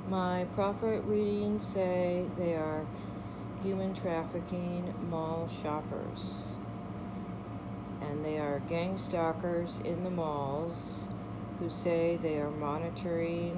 My prophet readings say they are human trafficking mall shoppers. And they are gang stalkers in the malls who say they are monitoring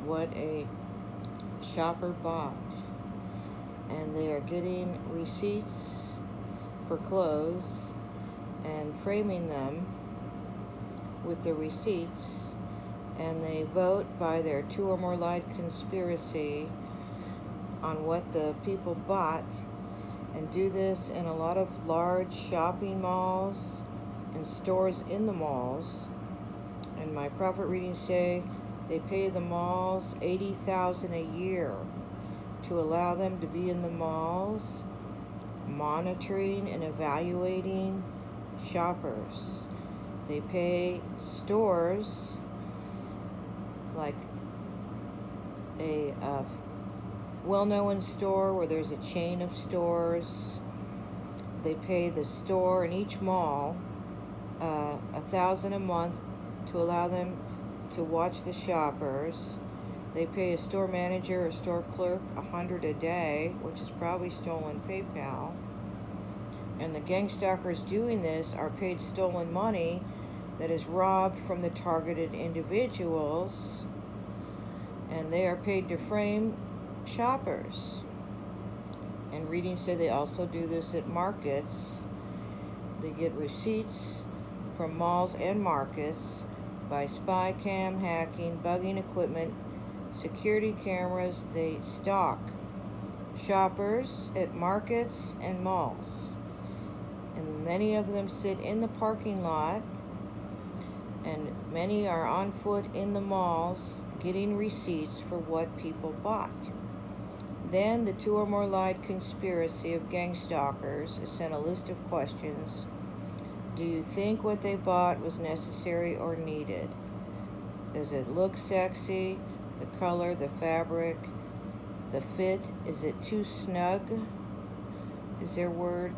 what a shopper bought. And they are getting receipts for clothes and framing them with the receipts, and they vote by their two or more lied conspiracy on what the people bought, and do this in a lot of large shopping malls and stores in the malls. And my prophet readings say they pay the malls $80,000 a year to allow them to be in the malls, monitoring and evaluating shoppers. They pay stores like a well-known store where there's a chain of stores. They pay the store in each mall $1,000 a month to allow them to watch the shoppers. They pay a store manager or store clerk $100 a day, which is probably stolen PayPal. And the gang stalkers doing this are paid stolen money that is robbed from the targeted individuals, and they are paid to frame shoppers. And readings say they also do this at markets. They get receipts from malls and markets by spy cam hacking, bugging equipment, security cameras. They stalk shoppers at markets and malls. And many of them sit in the parking lot, and many are on foot in the malls getting receipts for what people bought. Then the two or more lied conspiracy of gang stalkers is sent a list of questions. Do you think what they bought was necessary or needed? Does it look sexy? The color, the fabric, the fit, is it too snug? Is their word?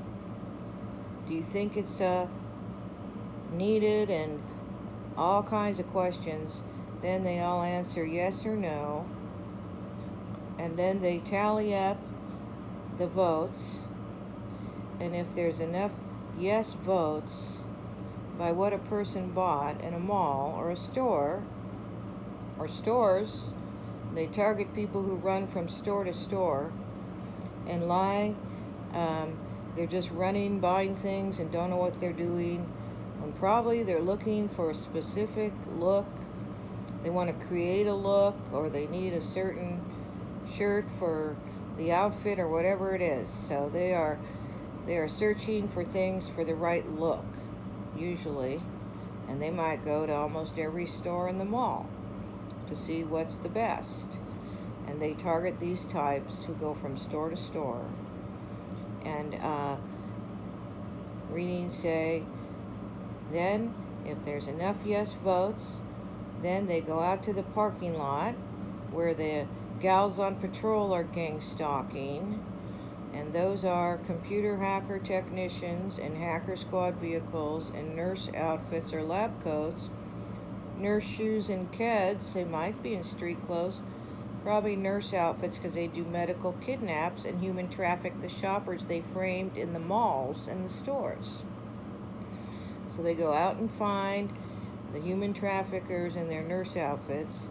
Do you think it's needed? And all kinds of questions. Then they all answer yes or no. And then they tally up the votes. And if there's enough yes votes by what a person bought in a mall or a store or stores, they target people who run from store to store and lie. They're just running, buying things, and don't know what they're doing. And probably they're looking for a specific look. They want to create a look, or they need a certain shirt for the outfit or whatever it is. So they are searching for things for the right look, usually. And they might go to almost every store in the mall to see what's the best. And they target these types who go from store to store. And readings say, then if there's enough yes votes, then they go out to the parking lot where the gals on patrol are gang stalking. And those are computer hacker technicians in hacker squad vehicles and nurse outfits or lab coats, nurse shoes and keds. They might be in street clothes. Probably nurse outfits because they do medical kidnaps and human traffic the shoppers they framed in the malls and the stores. So they go out and find the human traffickers in their nurse outfits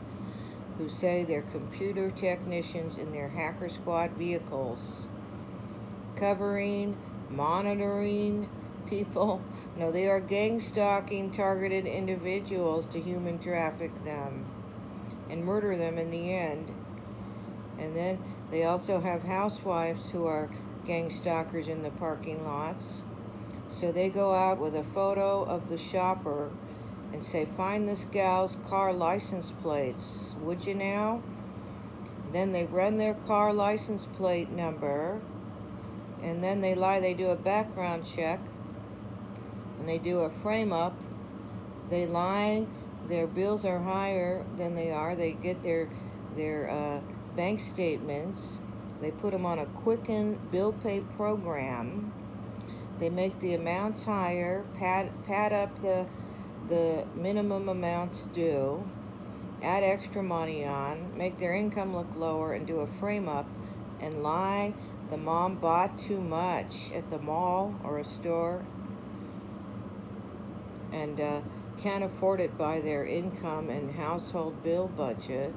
who say they're computer technicians in their hacker squad vehicles, covering, monitoring people. No, they are gang stalking targeted individuals to human traffic them and murder them in the end. And then they also have housewives who are gang stalkers in the parking lots. So they go out with a photo of the shopper and say, find this gal's car license plates, would you now? Then they run their car license plate number, and then they lie, they do a background check, and they do a frame up. They lie, their bills are higher than they are. They get their bank statements. They put them on a Quicken bill pay program. They make the amounts higher, pad up the minimum amounts due, add extra money on, make their income look lower, and do a frame up and lie the mom bought too much at the mall or a store and can't afford it by their income and household bill budget.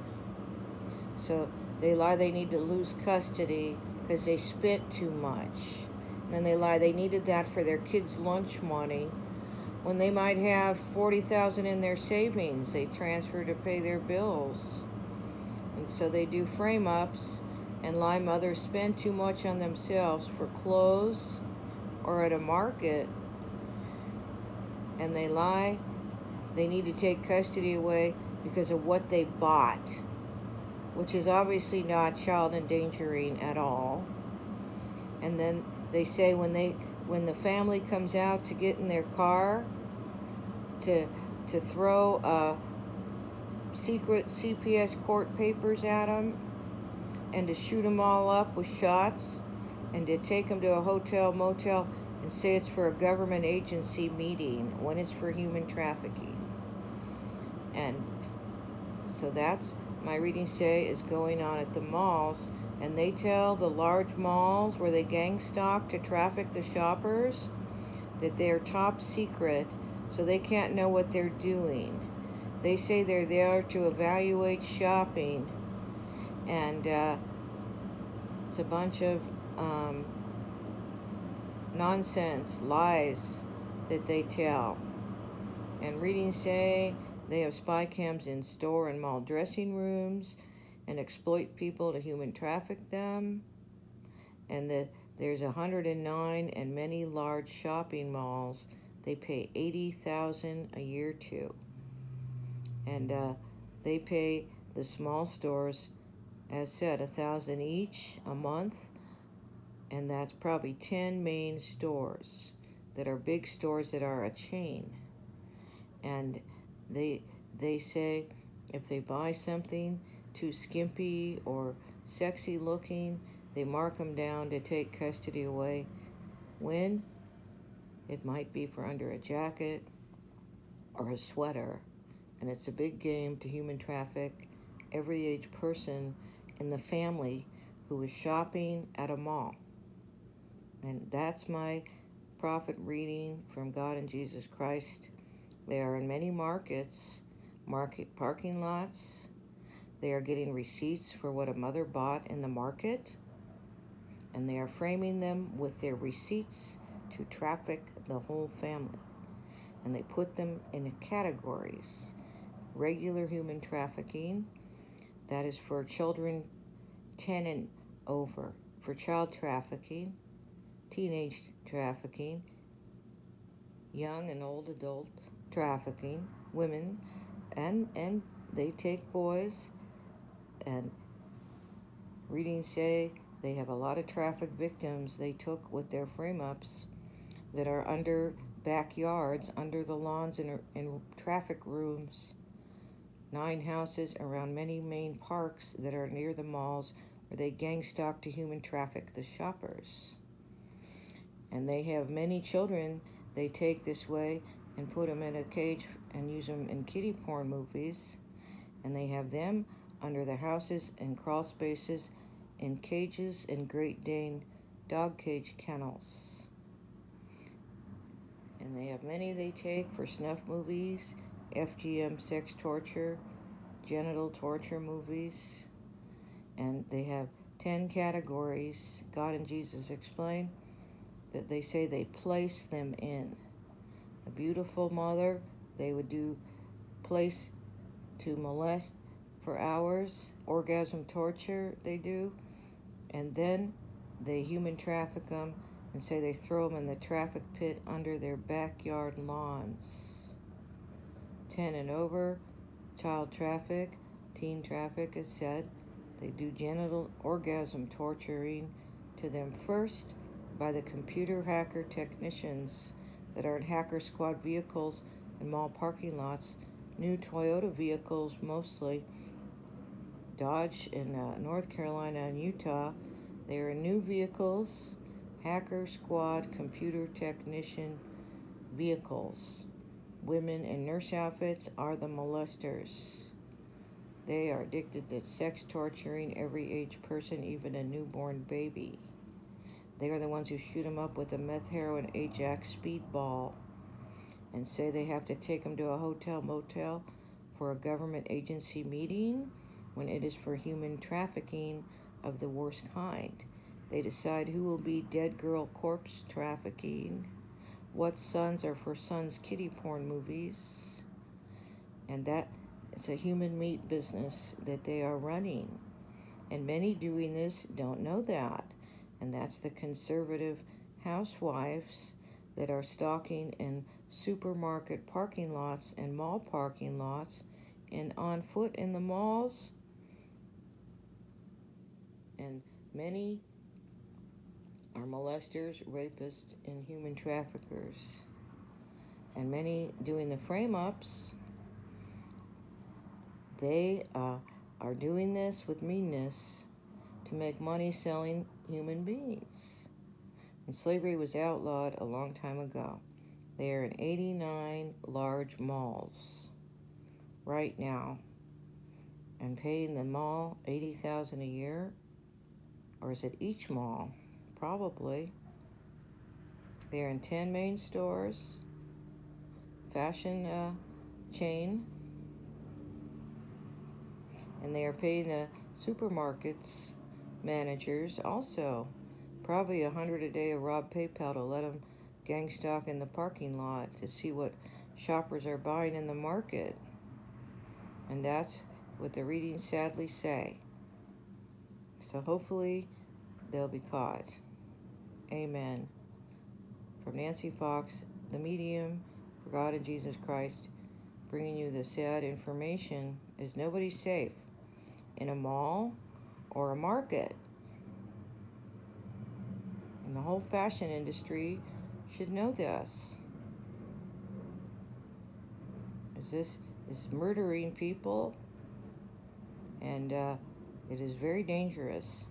So they lie they need to lose custody because they spent too much. And then they lie they needed that for their kids' lunch money when they might have 40,000 in their savings they transfer to pay their bills. And so they do frame ups and lie mothers spend too much on themselves for clothes or at a market, and they lie they need to take custody away because of what they bought, which is obviously not child endangering at all. And then they say when the family comes out to get in their car to throw secret CPS court papers at them and to shoot them all up with shots and to take them to a hotel motel and say it's for a government agency meeting when it's for human trafficking. And so that's my readings say is going on at the malls, and they tell the large malls where they gang stalk to traffic the shoppers that they're top secret, so they can't know what they're doing. They say they're there to evaluate shopping, and it's a bunch of nonsense, lies that they tell. And readings say they have spy cams in store and mall dressing rooms and exploit people to human traffic them. And that there's 109 and many large shopping malls they pay $80,000 a year to. And they pay the small stores, as said, $1,000 each a month. And that's probably 10 main stores that are big stores that are a chain. And they say if they buy something too skimpy or sexy looking, they mark them down to take custody away when it might be for under a jacket or a sweater. And it's a big game to human traffic every age person in the family who is shopping at a mall. And that's my prophet reading from God and Jesus Christ. They are in many markets, market parking lots. They are getting receipts for what a mother bought in the market, and they are framing them with their receipts to traffic the whole family. And they put them in categories. Regular human trafficking, that is for children 10 and over. For child trafficking, teenage trafficking, young and old adult trafficking, women, and they take boys. And readings say they have a lot of traffic victims they took with their frame-ups that are under backyards, under the lawns in traffic rooms. 9 houses around many main parks that are near the malls where they gang stalk to human traffic the shoppers. And they have many children they take this way and put them in a cage and use them in kiddie porn movies. And they have them under the houses and crawl spaces in cages and Great Dane dog cage kennels. And they have many they take for snuff movies, FGM sex torture, genital torture movies. And they have 10 categories God and Jesus explain that they say they place them in. A beautiful mother, they would do place to molest for hours, orgasm torture they do, and then they human traffic them and say they throw them in the traffic pit under their backyard lawns. 10 and over, child traffic, teen traffic is said. They do genital orgasm torturing to them first by the computer hacker technicians that are in hacker squad vehicles in mall parking lots, new Toyota vehicles mostly, Dodge in North Carolina and Utah. They are new vehicles, hacker squad computer technician vehicles. Women in nurse outfits are the molesters. They are addicted to sex, torturing every age person, even a newborn baby. They are the ones who shoot them up with a meth heroin Ajax speedball and say they have to take them to a hotel motel for a government agency meeting when it is for human trafficking of the worst kind. They decide who will be dead girl corpse trafficking, what sons are for sons kitty porn movies, and that it's a human meat business that they are running. And many doing this don't know that. And that's the conservative housewives that are stalking in supermarket parking lots and mall parking lots and on foot in the malls. And many are molesters, rapists, and human traffickers. And many doing the frame-ups, they are doing this with meanness to make money selling human beings. And slavery was outlawed a long time ago. They are in 89 large malls right now and paying the mall $80,000 a year. Or is it each mall? Probably. They're in 10 main stores, fashion chain, and they are paying the supermarkets managers also probably $100 a day of Rob PayPal to let them gang stalk in the parking lot to see what shoppers are buying in the market. And that's what the readings sadly say. So hopefully they'll be caught. Amen. From Nancy Fox, the medium for God and Jesus Christ, bringing you the sad information is nobody's safe in a mall or a market. And the whole fashion industry should know this. This is murdering people, and it is very dangerous.